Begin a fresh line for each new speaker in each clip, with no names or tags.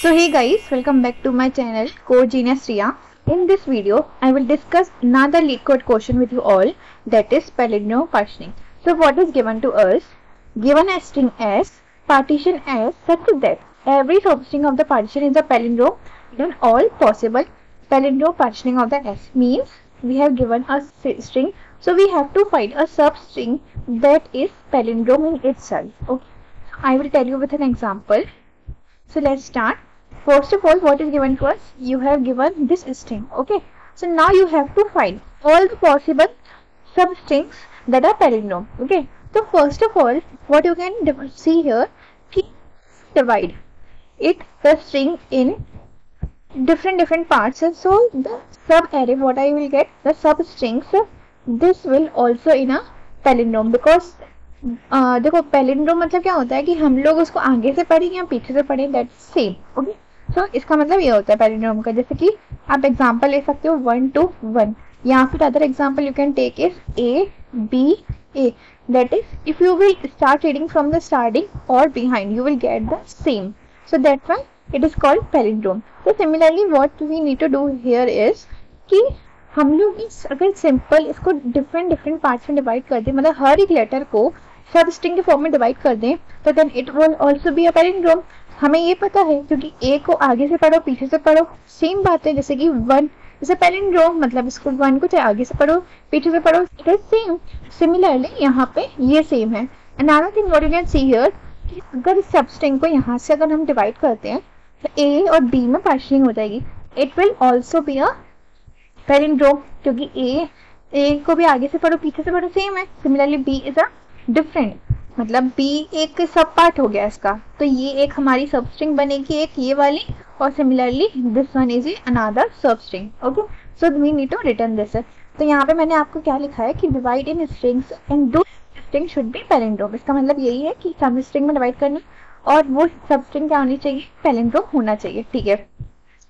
So hey guys, welcome back to my channel Code Genius Riya. In this video, I will discuss another LeetCode question with you all, that is palindrome partitioning. So what is given to us? Given a string S, partition S such that every substring of the partition is a palindrome, then all possible palindrome partitioning of the S means we have given a string, so we have to find a substring that is palindrome in itself. Okay, I will tell you with an example. So let's start. First of all, what is given to us? You have given this string. Okay. So now you have to find all the possible substrings that are palindrome. Okay. So first of all, what you can see here, divide it the string in different parts. So the sub array, what I will get, the substrings, this will also in a palindrome, because देखो palindrome मतलब क्या होता है कि हम लोग उसको आगे से पढ़ें या पीछे से पढ़ें, दैट सेम. ओके, सो इसका मतलब ये होता है पैलिंड्रोम का. जैसे कि आप एग्जांपल ले सकते हो 1 to 1, या फिर other example you can take is A B A, that is if you will start reading from the starting और behind you will get the same. So that's why it is called palindrome. So similarly what we need to do here is कि हम लोग अगर simple इसको different parts में divide कर दें, मतलब हर एक लेटर को सब स्ट्रिंग के फॉर्म में डिवाइड कर दें, तो then it will also be a palindrome. हमें ये पता है क्योंकि ए को आगे से पढ़ो पीछे से पढ़ो सेम बात है. जैसे कि 1 इज अ पैलिंड्रोम, मतलब इसको 1 को चाहे आगे से पढ़ो पीछे से पढ़ो, इट इज सेम. सिमिलरली यहाँ पे ये सेम है. Another thing what you can see here, अगर इस सब स्ट्रिंग को यहाँ से अगर हम डिवाइड करते हैं तो ए और बी में पार्शनिंग हो जाएगी. It will also be a palindrome, क्योंकि ए को भी आगे से पढ़ो पीछे से पढ़ो सेम है. Similarly B is a different, मतलब बी एक सब पार्ट हो गया इसका, तो ये एक हमारी सब स्ट्रिंग बनेगी, एक ये वाली, और similarly this one is another substring. Okay, so we need to return this. तो यहाँ पे मैंने आपको क्या लिखा है कि डिवाइड इन स्ट्रिंग्स एंड दो स्ट्रिंग शुड बी पैलिंड्रोम. इसका मतलब यही है कि सब स्ट्रिंग में डिवाइड करना और वो सब स्ट्रिंग क्या होनी चाहिए, पैलिंड्रोम होना चाहिए. ठीक है.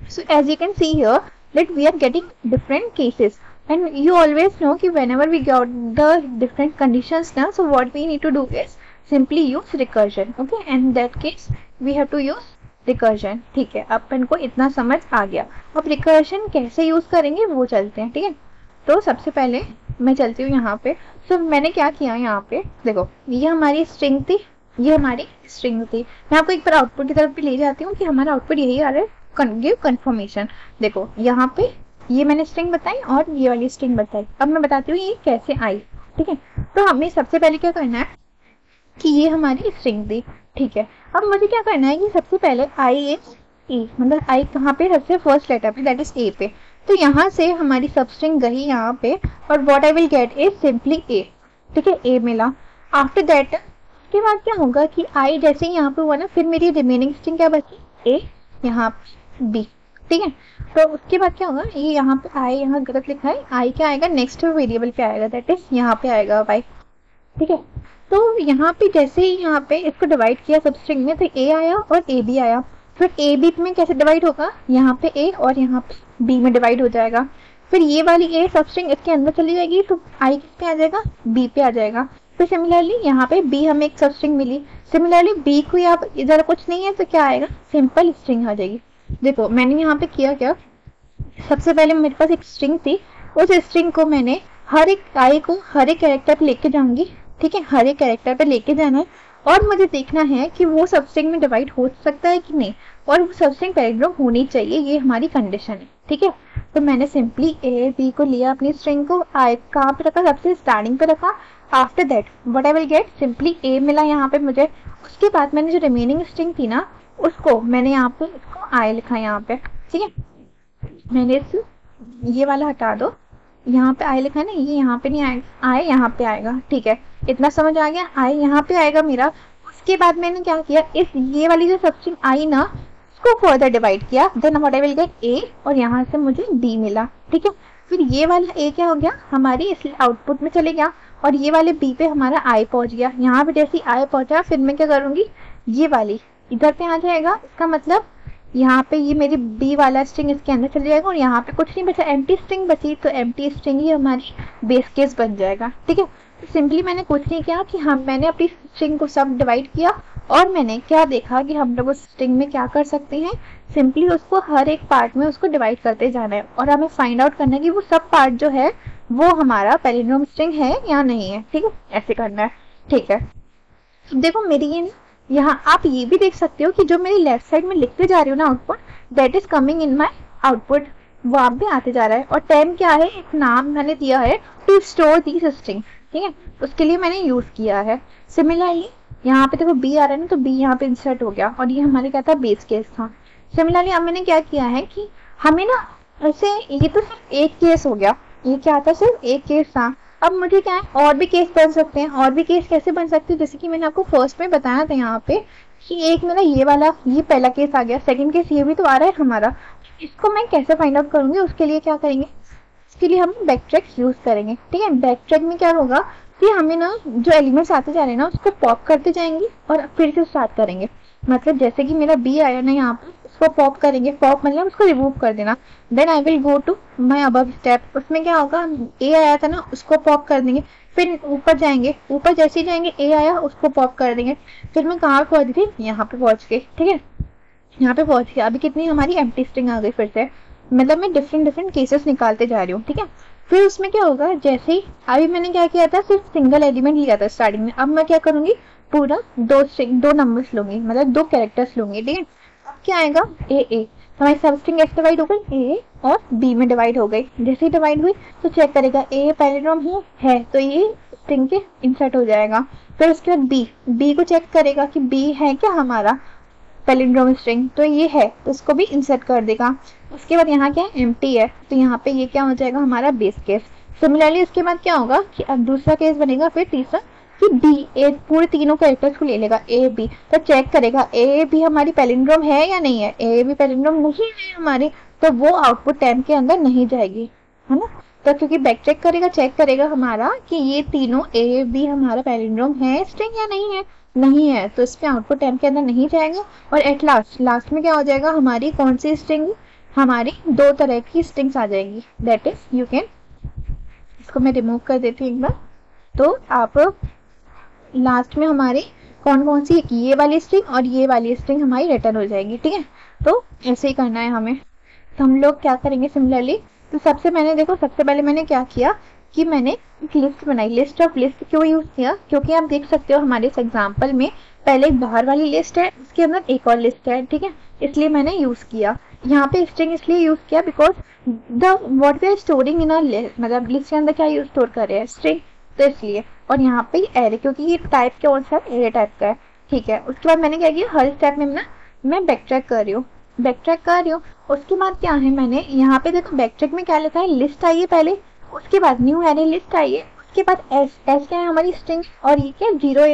So as you can see here that we are getting different cases, and you always know कि whenever we got the different conditions now, so what we need to do is simply use recursion. Okay, and in that case we have to use recursion. ठीक है, अपन को इतना समझ आ गया. अब recursion कैसे use करेंगे वो चलते हैं. ठीक है, तो सबसे पहले मैं चलती हूँ यहाँ पे. so, मैंने क्या किया यहाँ पे, देखो ये हमारी स्ट्रिंग थी, ये हमारी स्ट्रिंग थी. मैं आपको एक बार आउटपुट की तरफ भी ले जाती हूँ कि हमारा आउटपुट यही आ रहा है. Give confirmation. देखो यहाँ पे ये मैंने स्ट्रिंग बताई और ये वाली स्ट्रिंग बताई. अब मैं बताती हूँ ये कैसे आई. ठीक है, तो हमें सबसे पहले क्या करना है कि ये हमारी स्ट्रिंग थी. ठीक है, अब मुझे क्या करना है कि सबसे पहले आई इज ए, मतलब आई कहाँ पे, सबसे फर्स्ट लेटर पे, दैट इज ए पे. तो यहाँ से हमारी सब स्ट्रिंग गई यहाँ पे, और what I will get is simply A. ठीक है, ए मिला. आफ्टर दैट उसके बाद क्या होगा कि आई जैसे ही यहाँ पे हुआ ना, फिर मेरी रिमेनिंग स्ट्रिंग क्या बची, ए, यहाँ बी. ठीक है, तो उसके बाद क्या होगा, ये यहाँ पे आई, यहाँ गलत लिखा है, आई क्या आएगा, नेक्स्ट वेरिएबल पे आएगा, दैट इज यहाँ पे आएगा वाई. ठीक है, तो यहाँ पे जैसे ही यहाँ पे इसको डिवाइड किया सब स्ट्रिंग में, तो ए आया और ए बी आया. फिर ए बी में कैसे डिवाइड होगा, यहाँ पे ए और यहाँ पे बी में डिवाइड हो जाएगा. फिर ये वाली ए सब स्ट्रिंग इसके अंदर चली जाएगी, तो आई किस पे आ जाएगा, बी पे आ जाएगा. फिर सिमिलरली यहाँ पे बी हमें एक सब स्ट्रिंग मिली. सिमिलरली बी को आप इधर कुछ नहीं है तो क्या आएगा, सिंपल स्ट्रिंग आ जाएगी. देखो मैंने यहाँ पे किया क्या, सबसे पहले मेरे पास एक स्ट्रिंग थी, उस स्ट्रिंग को मैंने हर एक आई को हर एक कैरेक्टर पे लेके जाऊंगी. ठीक है, हर एक कैरेक्टर पे लेके जाना है और मुझे देखना है कि वो सब स्ट्रिंग में डिवाइड हो सकता है कि नहीं, और वो सब स्ट्रिंग पैलिंड्रोम होनी चाहिए, ये हमारी कंडीशन है. ठीक है, तो मैंने सिंपली ए बी को लिया, अपनी स्ट्रिंग को आई कहाँ पे रखा, सबसे स्टार्टिंग पे रखा. After that what I will get, simply A मिला यहाँ पे मुझे. उसके बाद मैंने जो रिमेनिंग स्ट्रिंग थी ना, उसको मैंने यहाँ पे इसको आई लिखा यहाँ पे. ठीक है, मैंने इस ये वाला हटा दो, यहाँ पे आई लिखा है ना, ये यहाँ पे नहीं आएगा, आई यहाँ पे आएगा. ठीक है, इतना समझ आ गया, आई यहाँ पे आएगा मेरा. उसके बाद मैंने क्या किया, इस ये वाली जो सबस्ट्रिंग आई ना, उसको फर्दर डिवाइड किया, then what I will get a, और यहाँ से मुझे डी मिला. ठीक है, फिर ये वाला ए क्या हो गया, हमारी इस आउटपुट में चले गया, और ये वाले बी पे हमारा आई पहुंच गया. यहाँ पे जैसे आई पहुंचा, फिर मैं क्या करूंगी, ये वाली इधर पे आ जाएगा. इसका मतलब यहाँ पे ये मेरी बी वाला स्ट्रिंग इसके अंदर चले जाएगा, और यहाँ पे कुछ नहीं बचा, एम्प्टी स्ट्रिंग बची, तो एम्प्टी स्ट्रिंग ही हमारी बेस केस बन जाएगा. ठीक है, तो सिंपली मैंने कुछ नहीं किया कि मैंने अपनी स्ट्रिंग को सब डिवाइड किया और मैंने क्या देखा कि हम लोग उस स्ट्रिंग में क्या कर सकते हैं, सिंपली उसको हर एक पार्ट में उसको डिवाइड करते जाना है और हमें फाइंड आउट करना है कि वो सब पार्ट जो है वो हमारा पैलिंड्रोम स्ट्रिंग है या नहीं है। ठीक है, ऐसे करना है। ठीक है, देखो मेरी ये यहाँ आप ये भी देख सकते हो कि जो मेरी लेफ्ट साइड में लिखते जा रही हूँ ना output, that is coming in my output, वो आप भी आते जा रहा है। और टेम क्या है, एक नाम मैंने दिया है टू स्टोर दिस स्ट्रिंग। ठीक है, उसके लिए मैंने यूज किया है। सिमिलरली यहाँ पे देखो बी आ रहा है ना, तो बी यहाँ पे इंसर्ट हो गया और ये हमारे क्या था, बेस केस था। सिमिलरली अब मैंने क्या किया है कि हमें ना ऐसे, ये तो सिर्फ एक केस हो गया, ये क्या था, सिर्फ एक केस था। अब मुझे क्या है, और भी केस बन सकते हैं। और भी केस कैसे बन सकते हैं, जैसे कि मैंने आपको फर्स्ट में बताया था यहाँ पे कि एक मेरा ये वाला, ये पहला केस आ गया, सेकंड केस ये भी तो आ रहा है हमारा। इसको मैं कैसे फाइंड आउट करूंगी, उसके लिए क्या करेंगे, इसके लिए हम बैक ट्रैक यूज करेंगे। ठीक है, बैक ट्रैक में क्या होगा कि हमें ना जो एलिमेंट्स आते जा रहे हैं ना उसको पॉप करते जाएंगे और फिर से स्टार्ट करेंगे। मतलब जैसे कि मेरा बी आया ना यहाँ पर, उसको पॉप करेंगे, पॉप मतलब उसको रिमूव कर देना। Then I will go to my above step, उसमें क्या होगा, ए आया था ना उसको पॉप कर देंगे, फिर ऊपर जाएंगे, ऊपर जैसे ही जाएंगे ए आया उसको पॉप कर देंगे, फिर मैं कहाँ पे पहुंची थी, यहाँ पे पहुंच गई। ठीक है, यहाँ पे पहुंच गया। अभी कितनी हमारी एम्प्टी स्ट्रिंग आ गई फिर से, मतलब मैं डिफरेंट केसेस निकालते जा रही हूँ। ठीक है, फिर उसमें क्या होगा, जैसे ही अभी मैंने क्या किया था, सिर्फ सिंगल एलिमेंट लिया था स्टार्टिंग में, अब मैं क्या करूंगी, पूरा दो नंबर्स लूंगी, मतलब 2 कैरेक्टर्स लूंगी। ठीक है, अब क्या आएगा, ए हमारी सब स्ट्रिंग ऐसे डिवाइड हो गई, ए और बी में डिवाइड हो गई। जैसे ही डिवाइड हुई तो चेक करेगा ए पैलिंड्रोम है तो ये स्ट्रिंग के इंसर्ट हो जाएगा। फिर उसके बाद बी को चेक करेगा कि बी है क्या हमारा पैलिंड्रोम स्ट्रिंग, तो ये है तो इसको भी इंसर्ट कर देगा। उसके बाद यहाँ क्या है, एम्प्टी है, तो यहाँ पे ये क्या हो जाएगा, हमारा बेस केस। सिमिलरली इसके बाद क्या होगा कि अब दूसरा केस बनेगा, फिर तीसरा कि बी ए पूरे तीनों कैरेक्टर्स को ले लेगा, ए बी, तो चेक करेगा ए बी हमारी पैलिंड्रोम है या नहीं है। ए बी पैलिंड्रोम नहीं है हमारी, तो वो आउटपुट टेम के अंदर नहीं जाएगी, है ना। तो क्योंकि बैक चेक करेगा, चेक करेगा हमारा कि ये तीनों ए बी हमारा पैलिंड्रोम है स्ट्रिंग या नहीं है, तो इसमें आउटपुट टेम के अंदर नहीं जाएगा। और एट लास्ट में क्या हो जाएगा, हमारी कौन सी स्ट्रिंग, हमारी 2 तरह की स्ट्रिंग्स आ जाएगी, दैट इज यू कैन, इसको मैं रिमूव कर देती हूँ एक बार। तो आप लास्ट में हमारी कौन सी, ये वाली स्ट्रिंग और ये वाली स्ट्रिंग हमारी रिटर्न हो जाएगी। ठीक है, तो ऐसे ही करना है हमें। तो हम लोग क्या करेंगे सिमिलरली, तो सबसे पहले मैंने क्या किया कि मैंने एक लिस्ट बनाई। लिस्ट ऑफ लिस्ट क्यों यूज किया, क्योंकि आप देख सकते हो हमारे इस एग्जाम्पल में पहले एक बाहर वाली लिस्ट है, उसके अंदर एक और लिस्ट है। ठीक है, इसलिए मैंने यूज किया यहाँ पे स्ट्रिंग, इसलिए यूज किया because the what we are storing in a list, मतलब लिस्ट के अंदर क्या यूज स्टोर कर रहे हैं, स्ट्रिंग, तो इसलिए। और यहाँ पे एरे, क्योंकि ये टाइप कौन सा है, एरे टाइप का है। ठीक है, उसके बाद मैंने क्या किया, हर स्टेप में ना मैं बैक ट्रैक कर रही हूँ। उसके बाद क्या है, मैंने यहाँ पे देखो बैक ट्रैक में क्या लिखा है, लिस्ट आई है पहले, उसके बाद न्यू एरे लिस्ट आई है, उसके बाद एस क्या है हमारी स्ट्रिंग, और ये क्या 0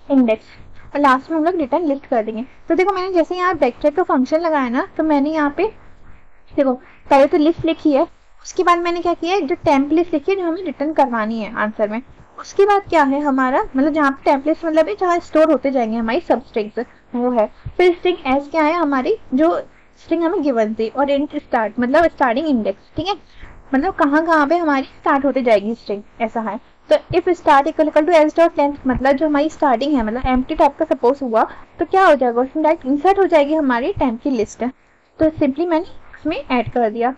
इंडेक्स, और लास्ट में हम लोग रिटर्न लिस्ट कर देंगे। तो देखो मैंने जैसे यहाँ बैक ट्रैक का फंक्शन लगाया ना, तो मैंने यहाँ पे देखो पहले तो लिस्ट लिखी है, उसके बाद मैंने क्या किया, जो टेम्पलेट लिखी है जो हमें रिटर्न करवानी है आंसर में। उसके बाद क्या है हमारा, मतलब जहाँ पे टेम्पलेट्स मतलब है जहाँ स्टोर होते जाएंगे हमारी सब स्ट्रिंग्स, वो है। फिर स्ट्रिंग एस क्या है, हमारी जो स्ट्रिंग हमें गिवन थी, और इंट स्टार्ट मतलब स्टार्टिंग इंडेक्स। ठीक है, मतलब कहाँ पे हमारी स्टार्ट होते जाएगी स्ट्रिंग, ऐसा है। तो if start equal to s dot length, मतलब जो हमारी स्टार्टिंग है, मतलब एम्प्टी टाइप का सपोज हुआ, तो क्या हो जाएगा, उसमें डायरेक्ट इंसर्ट हो जाएगी हमारी टेम्प की लिस्ट। तो सिंपली मैंने उसमें ऐड कर दिया।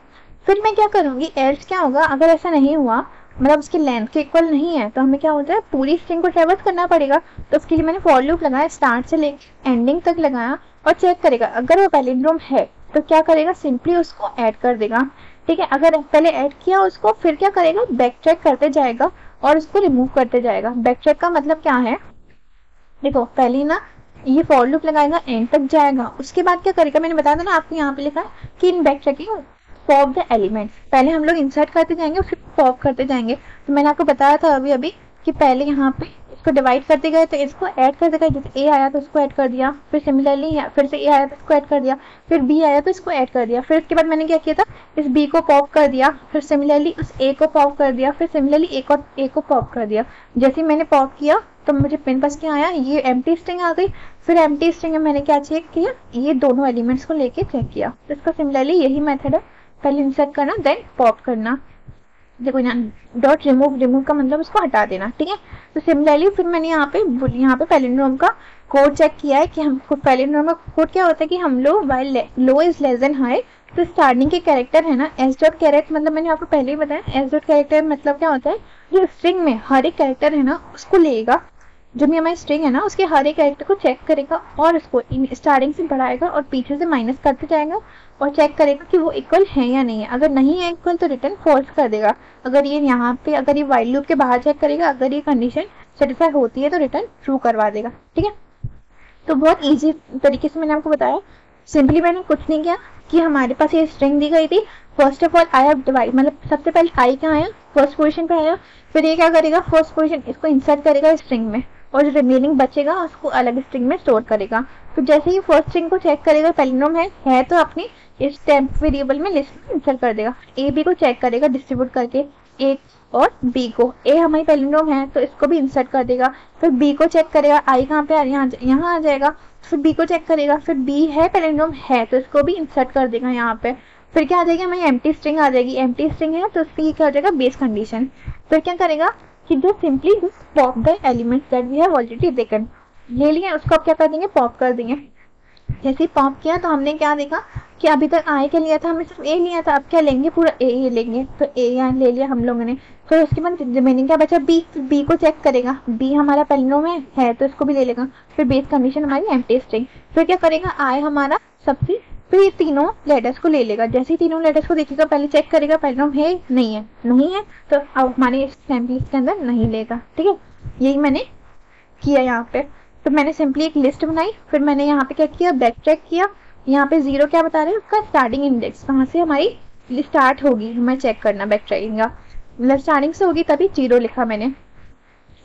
फिर मैं क्या करूंगी, एल्स क्या होगा, अगर ऐसा नहीं हुआ, मतलब उसकी लेंथ के इक्वल नहीं है, तो हमें क्या होता है, पूरी स्ट्रिंग को ट्रेवर्स करना पड़ेगा। तो उसके लिए मैंने फॉर लूप लगाया, स्टार्ट से लेकर एंडिंग तक लगाया, और चेक करेगा अगर वो पैलिंड्रोम है तो क्या करेगा, सिंपली उसको ऐड कर देगा। ठीक है, अगर पहले ऐड किया उसको, फिर क्या करेगा, बैक ट्रैक करते जाएगा और उसको रिमूव करते जाएगा। बैक ट्रैक का मतलब क्या है, देखो पहले ना ये फॉर लूप लगाएगा, एंड तक जाएगा, उसके बाद क्या करेगा, मैंने बताया था ना आपको यहाँ पे लिखा है कि in back tracking pop the elements, पहले हम लोग इंसर्ट करते जाएंगे फिर पॉप करते जाएंगे। तो मैंने आपको बताया था अभी कि पहले यहाँ पे इसको डिवाइड करते गए, तो इसको ऐड करते गए, जैसे ए आया तो इसको ऐड कर दिया, फिर सिमिलरली फिर से ए आया तो इसको ऐड कर दिया, फिर बी आया तो इसको ऐड कर दिया, फिर उसके बाद मैंने क्या किया था, इस बी को पॉप कर दिया, फिर सिमिलरली उस ए को पॉप कर दिया, फिर सिमिलरली ए को पॉप कर दिया। जैसे मैंने पॉप किया तो मुझे पिन पास क्या आया, ये एम्प्टी स्ट्रिंग आ गई। फिर एम्प्टी स्ट्रिंग में मैंने क्या चेक किया, ये दोनों एलिमेंट्स को लेके चेक किया। तो इसका सिमिलरली यही मेथड है, पहले इंसर्ट करना देन पॉप करना। देखो यहाँ डॉट रिमूव का मतलब उसको हटा देना। ठीक है, तो सिमिलरली फिर मैंने यहाँ पे पैलिंड्रोम का कोड चेक किया है कि हमको पैलिंड्रोम का कोड क्या होता है कि हम लोग while low is less than high, तो स्टार्टिंग के कैरेक्टर है ना एस डॉट कैरेक्टर, मतलब मैंने आपको पहले ही बताया एस डॉट कैरेक्टर मतलब क्या होता है, जो स्ट्रिंग में हर एक कैरेक्टर है ना उसको लेगा, जो भी हमारी स्ट्रिंग है ना उसके हर एक कैरेक्टर को चेक करेगा और उसको स्टार्टिंग से बढ़ाएगा और पीछे से माइनस करते जाएगा और चेक करेगा कि वो इक्वल है या नहीं है। अगर नहीं है इक्वल तो रिटर्न फॉल्स कर देगा। अगर ये यहाँ पे अगर ये वाइल लूप के बाहर चेक करेगा, अगर ये कंडीशन सेटिस्फाई होती है तो रिटर्न ट्रू करवा देगा। ठीक है, तो बहुत ईजी तरीके से मैंने आपको बताया। सिंपली मैंने कुछ नहीं किया कि हमारे पास ये स्ट्रिंग दी गई थी, first of all I have divide, मतलब सबसे पहले आई कहाँ आया, फर्स्ट पोजीशन पे आया, फिर ये क्या करेगा फर्स्ट पोजीशन इसको इंसर्ट करेगा स्ट्रिंग में और जो रिमेनिंग बचेगा उसको अलग स्ट्रिंग में स्टोर करेगा। तो जैसे ही फर्स्ट स्ट्रिंग को चेक करेगा पैलिंड्रोम है तो अपनी इस टेम्प वेरिएबल में लिस्ट में इंसर्ट कर देगा। ए बी को चेक करेगा डिस्ट्रीब्यूट करके, ए और बी को, ए हमारी पैलिंड्रोम है तो इसको भी इंसर्ट कर देगा। फिर बी को चेक करेगा, आई कहाँ पे यहाँ आ जाएगा, फिर बी को चेक करेगा, फिर बी है पैलिंड्रोम है तो इसको भी इंसर्ट कर देगा यहाँ पे। फिर क्या आ जाएगी हमारी एम्प्टी स्ट्रिंग आ जाएगी, एम्प्टी स्ट्रिंग है तो उसकी क्या हो जाएगा बेस कंडीशन। फिर क्या करेगा कि जो simply pop the elements that we have already taken, ले लिया उसको अब क्या कर देंगे पॉप कर देंगे। जैसे ही पॉप किया तो हमने क्या देखा कि अभी तक आई क्या लिया था, हमने सिर्फ ए लिया था, अब क्या लेंगे पूरा ए लेंगे, तो ए यहाँ ले लिया हम लोगों ने। फिर उसके बाद रिमेनिंग क्या बचा बी, बी को चेक करेगा, बी हमारा पैलिंड्रोम है तो इसको भी ले लेगा। फिर बेस कंडीशन हमारी एम्प्टी स्ट्रिंग। फिर क्या करेगा आई हमारा सबसे, फिर ये तीनों लेटर्स को ले लेगा। जैसे ही तीनों लेटर्स को देखेगा पहले चेक करेगा पैलिंड्रोम है नहीं है, नहीं है तो अब हमारे सैंपल लिस्ट के अंदर नहीं लेगा। ठीक है, यही मैंने किया यहाँ पे। तो मैंने सिंपली एक लिस्ट बनाई, फिर मैंने यहाँ पे क्या किया बैक ट्रैक किया, यहाँ पे 0 क्या बता रहे हैं उसका स्टार्टिंग इंडेक्स, कहाँ से हमारी स्टार्ट होगी हमें चेक करना बैक ट्रैकिंग का, मतलब स्टार्टिंग से होगी तभी 0 लिखा मैंने।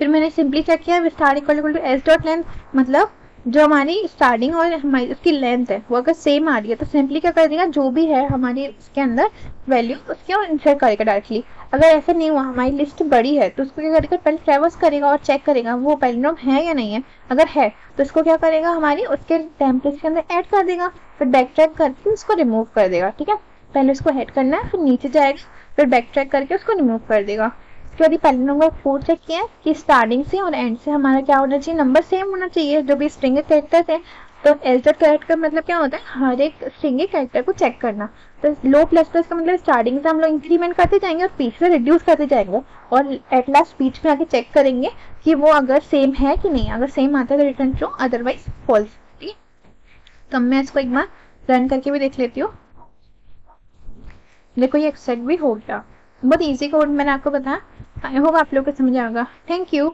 फिर मैंने सिंपली चेक किया start equal to s dot length, मतलब जो हमारी स्टार्टिंग और हमारी उसकी लेंथ है वो अगर सेम आ रही है तो सिंपली क्या कर देगा जो भी है हमारी इसके अंदर वैल्यू उसके और इंसर्ट करेगा डायरेक्टली। अगर ऐसा नहीं हुआ हमारी लिस्ट बड़ी है तो उसको क्या करेगा पहले ट्रैवर्स करेगा और चेक करेगा वो पैलिंड्रोम है या नहीं है, अगर है तो उसको क्या करेगा हमारी उसके टेम्पलेट के अंदर ऐड कर देगा, फिर बैक ट्रैक करके उसको रिमूव कर देगा। ठीक है, पहले उसको ऐड करना है फिर नीचे जाएगा फिर बैक ट्रैक करके उसको रिमूव कर देगा। उसके बाद पैलिंड्रोम का कोड चेक किया कि स्टार्टिंग से और एंड से हमारा क्या होना चाहिए, नंबर सेम होना चाहिए जो भी स्ट्रिंग के कैरेक्टर्स हैं। तो एस डॉट कैरेक्टर का मतलब क्या होता है हर एक स्ट्रिंग के कैरेक्टर को चेक करना। तो लो प्लस प्लस का मतलब स्टार्टिंग से हम लोग इंक्रीमेंट करते जाएंगे और बीच में रिड्यूस करते जाएंगे और एट लास्ट बीच में आके चेक करेंगे कि वो अगर सेम है कि नहीं, अगर सेम आता है तो रिटर्न ट्रू अदरवाइज फॉल्स। ठीक है, तो मैं इसको एक बार रन करके भी देख लेती हूँ। देखो ये एक्सेप्ट भी हो गया, बहुत इजी कोड मैंने आपको बताया। आई होप आप लोग को समझ आएगा। Thank you.